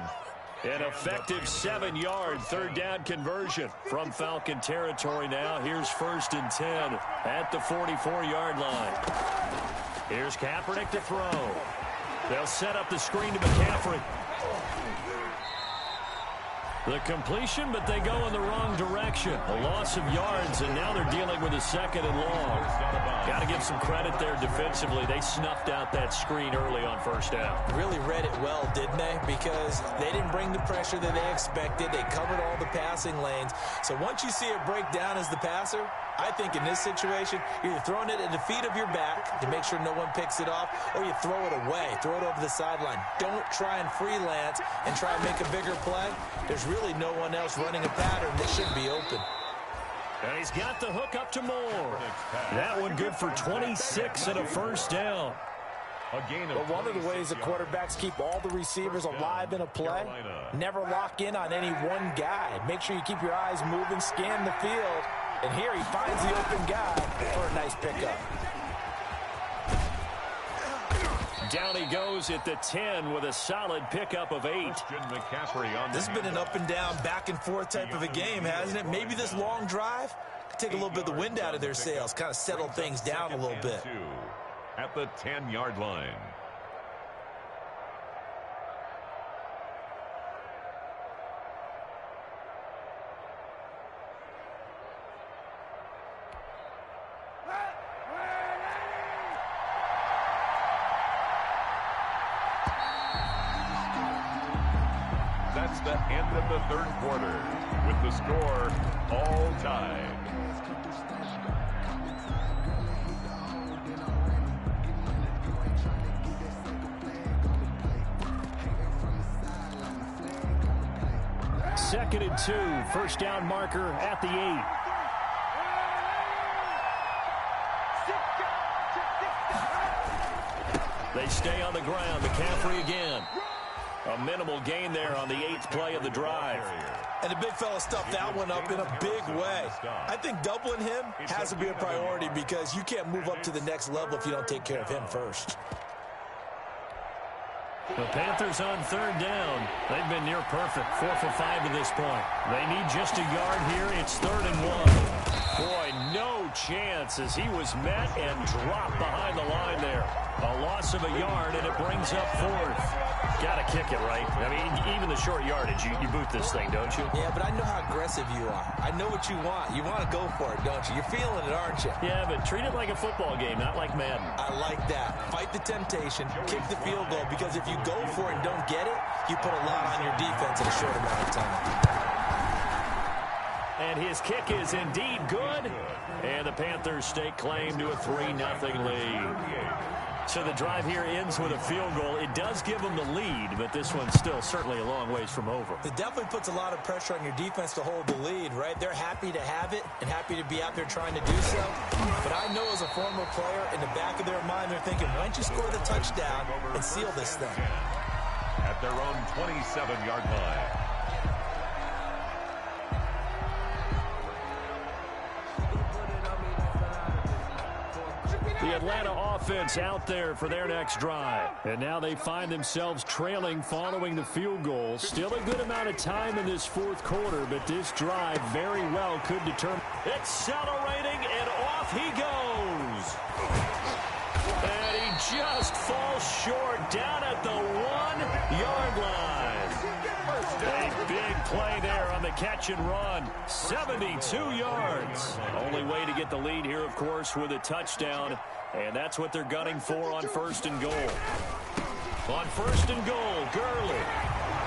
An effective 7-yard 3rd down conversion from Falcon territory now. Here's 1st and 10 at the 44-yard line. Here's Kaepernick to throw. They'll set up the screen to McCaffrey. The completion, but they go in the wrong direction. A loss of yards, and now they're dealing with a 2nd and long. Got to give some credit there defensively. They snuffed out that screen early on 1st down. Really read it well, didn't they? Because they didn't bring the pressure that they expected. They covered all the passing lanes. So once you see it break down as the passer, I think in this situation, you're either throwing it at the feet of your back to make sure no one picks it off, or you throw it away, throw it over the sideline. Don't try and freelance and try and make a bigger play. There's really no one else running a pattern that should be open. And he's got the hook up to Moore. That one good for 26 and a 1st down. But one of the ways the quarterbacks keep all the receivers alive in a play, never lock in on any one guy. Make sure you keep your eyes moving, scan the field. And here he finds the open guy for a nice pickup. Down he goes at the 10 with a solid pickup of 8. This has been an up and down, back and forth type of a game, hasn't it? Maybe this long drive could take a little bit of the wind out of their sails, kind of settle things down a little bit. At the 10-yard line. That's the end of the 3rd quarter, with the score all tied. Second and 2, 1st down marker at the 8. They stay on the ground. McCaffrey again. A minimal gain there on the 8th play of the drive. And the big fella stuffed that one up in a big way. I think doubling him has to be a priority because you can't move up to the next level if you don't take care of him first. The Panthers on 3rd down. They've been near perfect, 4 for 5 to this point. They need just a yard here. It's 3rd and 1. Boy, no chance as he was met and dropped behind the line there. A loss of a yard, and it brings up 4th. Got to kick it, right? I mean, even the short yardage, you boot this thing, don't you? Yeah, but I know how aggressive you are. I know what you want. You want to go for it, don't you? You're feeling it, aren't you? Yeah, but treat it like a football game, not like Madden. I like that. Fight the temptation, kick the field goal, because if you go for it and don't get it, you put a lot on your defense in a short amount of time. And his kick is indeed good. And the Panthers stake claim to a 3-0 lead. So the drive here ends with a field goal. It does give them the lead, but this one's still certainly a long ways from over. It definitely puts a lot of pressure on your defense to hold the lead, right? They're happy to have it and happy to be out there trying to do so. But I know as a former player, in the back of their mind, they're thinking, why don't you score the touchdown and seal this thing? At their own 27-yard line. The Atlanta offense out there for their next drive. And now they find themselves trailing following the field goal. Still a good amount of time in this 4th quarter, but this drive very well could determine. Accelerating, and off he goes. And he just falls short down at the 1-yard line. A big play there on the catch and run. 72 yards. Only way to get the lead here, of course, with a touchdown. And that's what they're gunning for on 1st and goal. On 1st and goal, Gurley.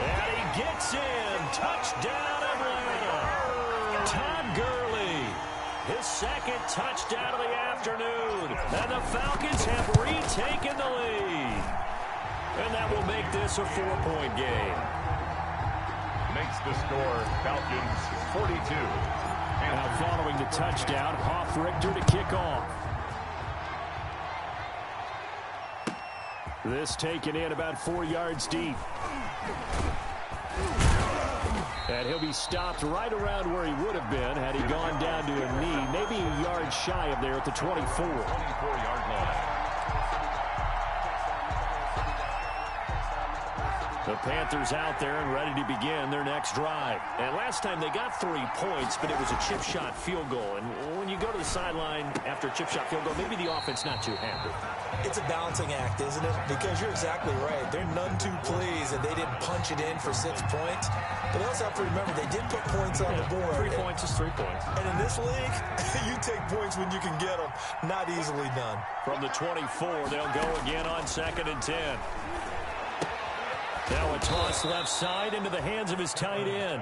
And he gets in. Touchdown, Atlanta. Todd Gurley. His 2nd touchdown of the afternoon. And the Falcons have retaken the lead. And that will make this a 4-point game. Makes the score Falcons 42. Now following the touchdown, Hoff-Richter to kick off. This taken in about 4 yards deep. And he'll be stopped right around where he would have been had he gone down to a knee, maybe a yard shy of there at the 24. 24-yard line. The Panthers out there and ready to begin their next drive. And last time they got 3 points, but it was a chip shot field goal. And when you go to the sideline after a chip shot field goal, maybe the offense not too happy. It's a balancing act, isn't it? Because you're exactly right. They're none too pleased that they didn't punch it in for 6 points. But they also have to remember they did put points on the board. 3 points is 3 points. And in this league, you take points when you can get them. Not easily done. From the 24, they'll go again on 2nd and 10. Now a toss left side into the hands of his tight end.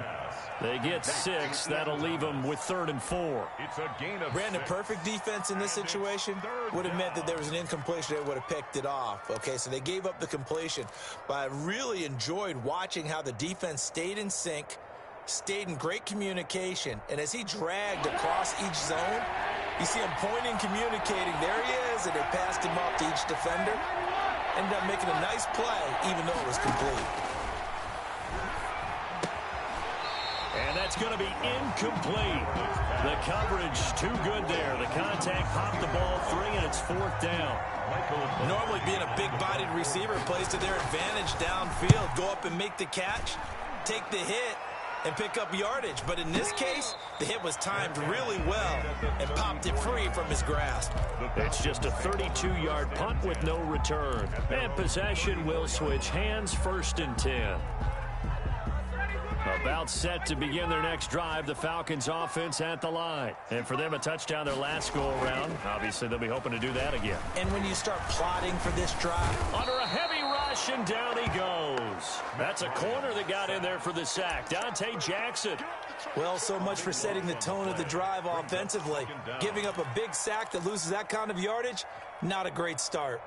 They get 6. That'll leave them with 3rd and 4. It's a gain of Brandon, perfect defense in this situation would have meant that there was an incompletion. They would have picked it off. Okay, so they gave up the completion. But I really enjoyed watching how the defense stayed in sync, stayed in great communication. And as he dragged across each zone, you see him pointing, communicating. There he is, and they passed him off to each defender. Ended up making a nice play, even though it was complete. And that's going to be incomplete. The coverage too good there. The contact popped the ball free, and it's 4th down. Normally being a big-bodied receiver plays to their advantage downfield. Go up and make the catch, take the hit, and pick up yardage. But in this case, the hit was timed really well and popped it free from his grasp. It's just a 32-yard punt with no return. And possession will switch hands, 1st and 10. About set to begin their next drive, the Falcons offense at the line. And for them, a touchdown their last go-around. Obviously, they'll be hoping to do that again. And when you start plotting for this drive, under a heavy rush, and down he goes. That's a corner that got in there for the sack. Dante Jackson. well, so much for setting the tone of the drive offensively. Giving up a big sack that loses that kind of yardage, not a great start.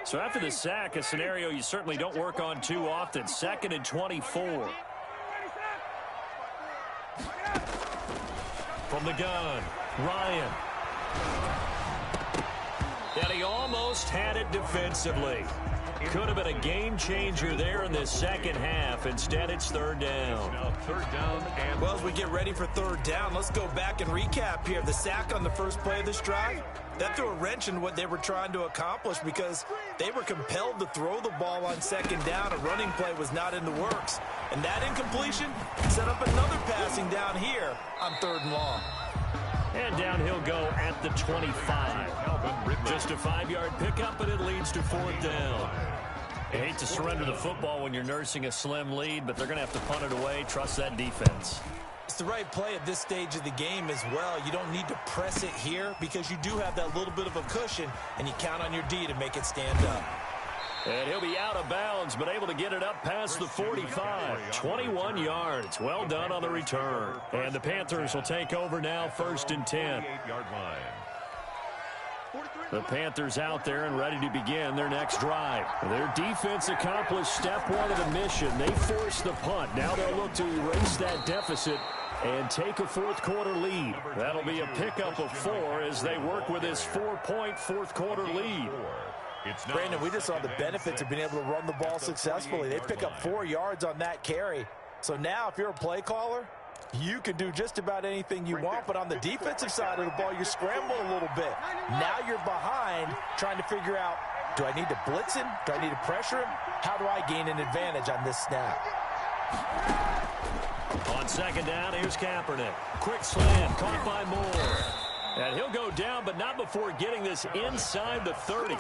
So after the sack, a scenario you certainly don't work on too often. 2nd and 24. From the gun, Ryan. And he almost had it defensively. Could have been a game changer there in this second half. Instead, it's 3rd down. Now 3rd down. And well, as we get ready for 3rd down, let's go back and recap here. The sack on the first play of this drive, that threw a wrench in what they were trying to accomplish because they were compelled to throw the ball on 2nd down. A running play was not in the works. And that incompletion set up another passing down here on 3rd and long. And down he'll go at the 25. Just a 5-yard pickup, and it leads to 4th down. You hate to surrender the football when you're nursing a slim lead, but they're going to have to punt it away. Trust that defense. It's the right play at this stage of the game as well. You don't need to press it here because you do have that little bit of a cushion, and you count on your D to make it stand up. And he'll be out of bounds, but able to get it up past the 45. 21 yards. Well done on the return. And the Panthers will take over now, 1st and 10. The Panthers out there and ready to begin their next drive. Their defense accomplished step 1 of the mission. They forced the punt. Now they'll look to erase that deficit and take a 4th quarter lead. That'll be a pickup of 4 as they work with this 4-point 4th quarter lead. Brandon, we just saw the benefits of being able to run the ball successfully. They pick up 4 yards on that carry. So now if you're a play caller, you can do just about anything you want, but on the defensive side of the ball, you scramble a little bit. Now you're behind trying to figure out, do I need to blitz him? Do I need to pressure him? How do I gain an advantage on this snap? On 2nd down, here's Kaepernick. Quick slant, caught by Moore. And he'll go down, but not before getting this inside the 30.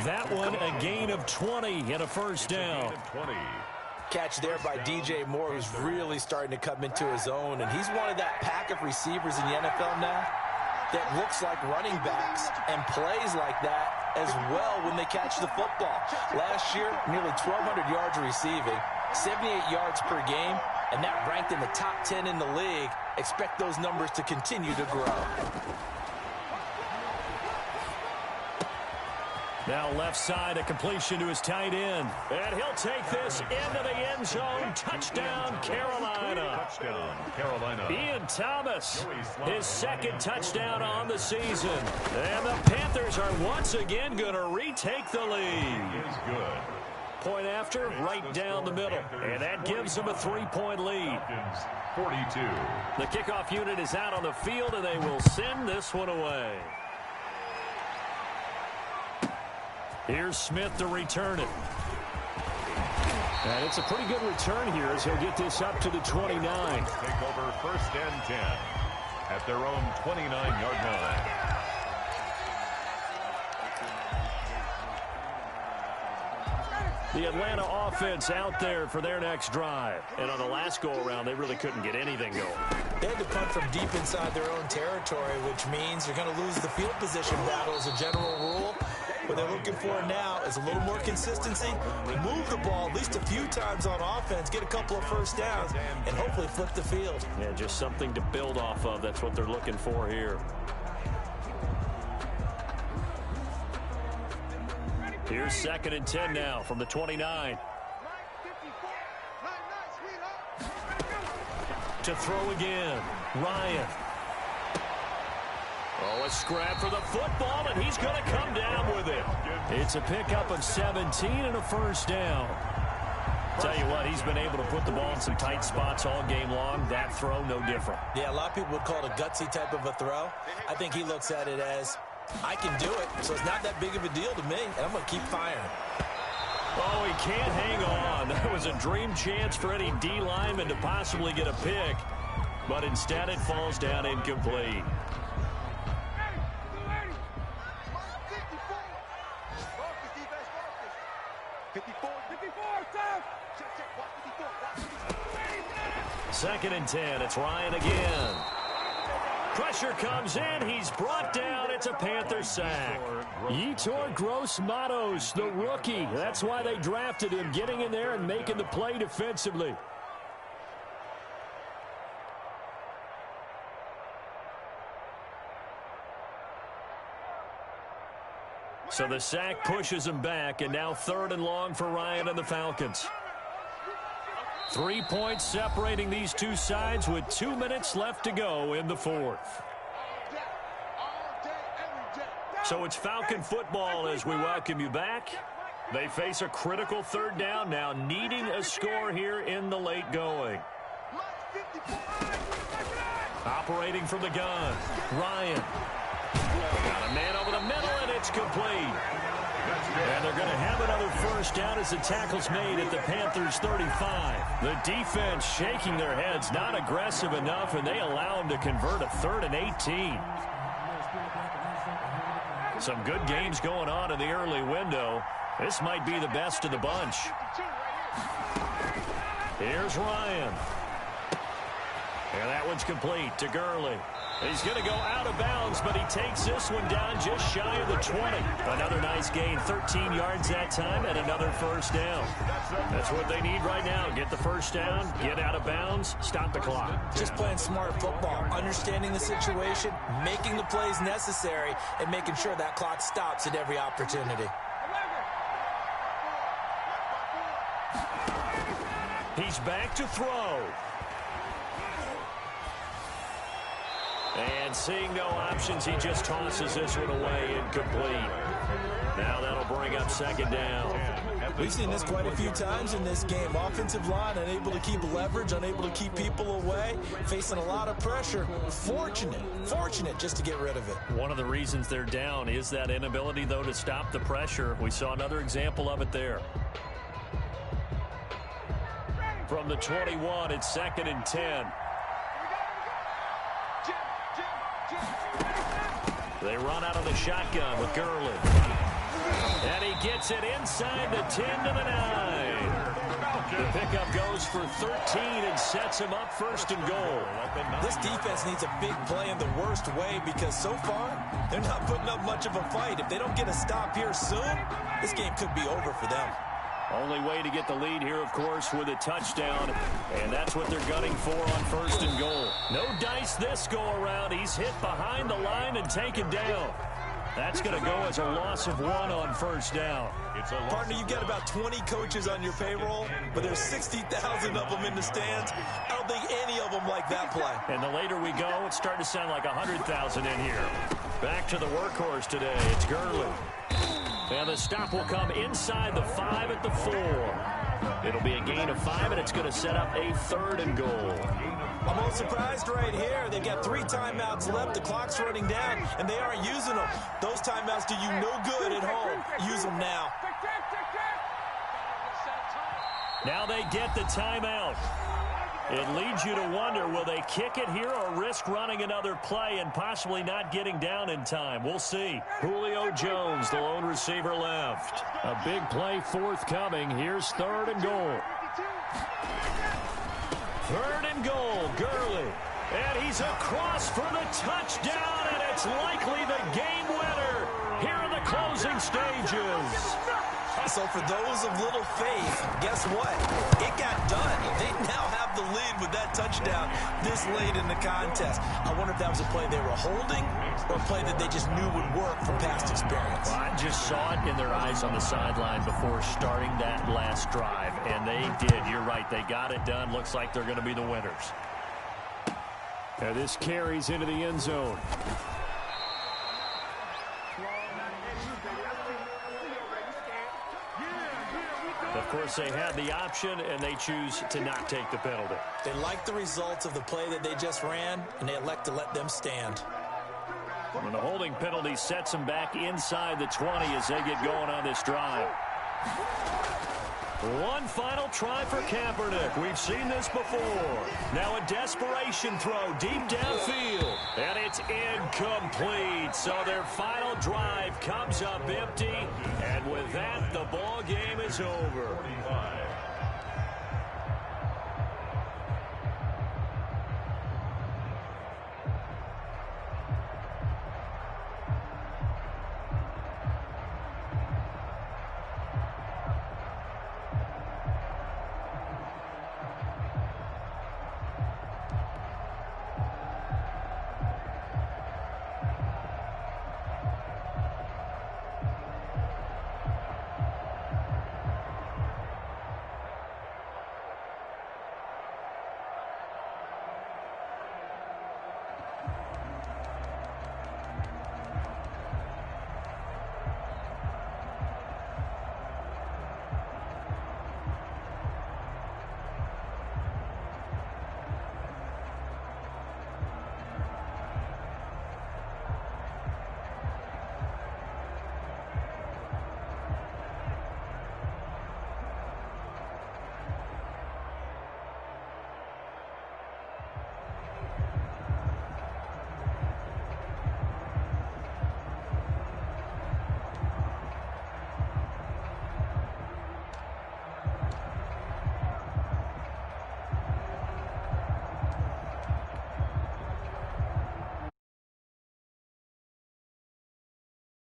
That one, a gain of 20 and a 1st down. Catch there by DJ Moore, who's really starting to come into his own. And he's one of that pack of receivers in the NFL now that looks like running backs and plays like that as well when they catch the football. Last year, nearly 1,200 yards receiving, 78 yards per game, and that ranked in the top 10 in the league. Expect those numbers to continue to grow. Now left side, a completion to his tight end. And he'll take this into the end zone. Touchdown, Carolina. Touchdown, Carolina. Ian Thomas, his 2nd touchdown on the season. And the Panthers are once again going to retake the lead. Is good. Point after, right down the middle. And that gives them a 3-point lead. 42. The kickoff unit is out on the field, and they will send this one away. Here's Smith to return it. And it's a pretty good return here as he'll get this up to the 29. Take over 1st and 10 at their own 29-yard line. The Atlanta offense out there for their next drive. And on the last go-around, they really couldn't get anything going. They had to punt from deep inside their own territory, which means you're going to lose the field position battle as a general rule. What they're looking for now is a little more consistency, move the ball at least a few times on offense, get a couple of first downs, and hopefully flip the field. Yeah, just something to build off of. That's what they're looking for here. Here's 2nd and 10 now from the 29. To throw again. Ryan. Oh, a scrap for the football, and he's going to come down with it. It's a pickup of 17 and a first down. Tell you what, he's been able to put the ball in some tight spots all game long. That throw, no different. Yeah, a lot of people would call it a gutsy type of a throw. I think he looks at it as, I can do it, so it's not that big of a deal to me, and I'm going to keep firing. Oh, he can't hang on. That was a dream chance for any D lineman to possibly get a pick, but instead it falls down incomplete. Second and 10. It's Ryan again. Pressure comes in. He's brought down. It's a Panther sack. Yetur Gross-Matos, the rookie. That's why they drafted him, getting in there and making the play defensively. So the sack pushes him back, and now 3rd and long for Ryan and the Falcons. 3 points separating these two sides with 2 minutes left to go in the 4th. So it's Falcon football as we welcome you back. They face a critical 3rd down now, needing a score here in the late going. Operating from the gun, Ryan. Got a man over the middle, and it's complete. And they're going to have another first down as the tackle's made at the Panthers' 35. The defense shaking their heads, not aggressive enough, and they allow them to convert a 3rd and 18. Some good games going on in the early window. This might be the best of the bunch. Here's Ryan. And that one's complete to Gurley. He's going to go out of bounds, but he takes this one down just shy of the 20. Another nice gain, 13 yards that time, and another first down. That's what they need right now. Get the first down, get out of bounds, stop the clock. Just playing smart football, understanding the situation, making the plays necessary, and making sure that clock stops at every opportunity. He's back to throw. And seeing no options, he just tosses this one away, incomplete. Now that'll bring up 2nd down. We've seen this quite a few times in this game. Offensive line unable to keep leverage, unable to keep people away, facing a lot of pressure. Fortunate just to get rid of it. One of the reasons they're down is that inability, though, to stop the pressure. We saw another example of it there. From the 21, it's 2nd and 10. They run out of the shotgun with Gurley. And he gets it inside the 10 to the 9. The pickup goes for 13 and sets him up 1st and goal. This defense needs a big play in the worst way because so far, they're not putting up much of a fight. If they don't get a stop here soon, this game could be over for them. Only way to get the lead here, of course, with a touchdown, and that's what they're gunning for on 1st and goal. No dice this go-around. He's hit behind the line and taken down. That's going to go as a loss of 1 on 1st down. Partner, you've got about 20 coaches on your payroll, but there's 60,000 of them in the stands. I don't think any of them like that play. And the later we go, it's starting to sound like 100,000 in here. Back to the workhorse today. It's Gurley. And the stop will come inside the 5 at the 4. It'll be a gain of 5, and it's going to set up a 3rd and goal. I'm a little surprised right here. They've got 3 timeouts left. The clock's running down, and they aren't using them. Those timeouts do you no good at home. Use them now. Now they get the timeout. It leads you to wonder, will they kick it here or risk running another play and possibly not getting down in time? We'll see. Julio Jones, the lone receiver left. A big play forthcoming. Here's 3rd and goal. 3rd and goal, Gurley. And he's across for the touchdown, and it's likely the game winner here in the closing stages. So for those of little faith, guess what? It got done. They now have the lead with that touchdown this late in the contest. I wonder if that was a play they were holding or a play that they just knew would work from past experience. Well, I just saw it in their eyes on the sideline before starting that last drive, and they did. You're right. They got it done. Looks like they're going to be the winners. Now this carries into the end zone. Of course, they had the option, and they choose to not take the penalty. They like the results of the play that they just ran, and they elect to let them stand. When the holding penalty sets them back inside the 20 as they get going on this drive. One final try for Kaepernick. We've seen this before. Now a desperation throw deep downfield. And it's incomplete. So their final drive comes up empty. And with that, the ball game is over.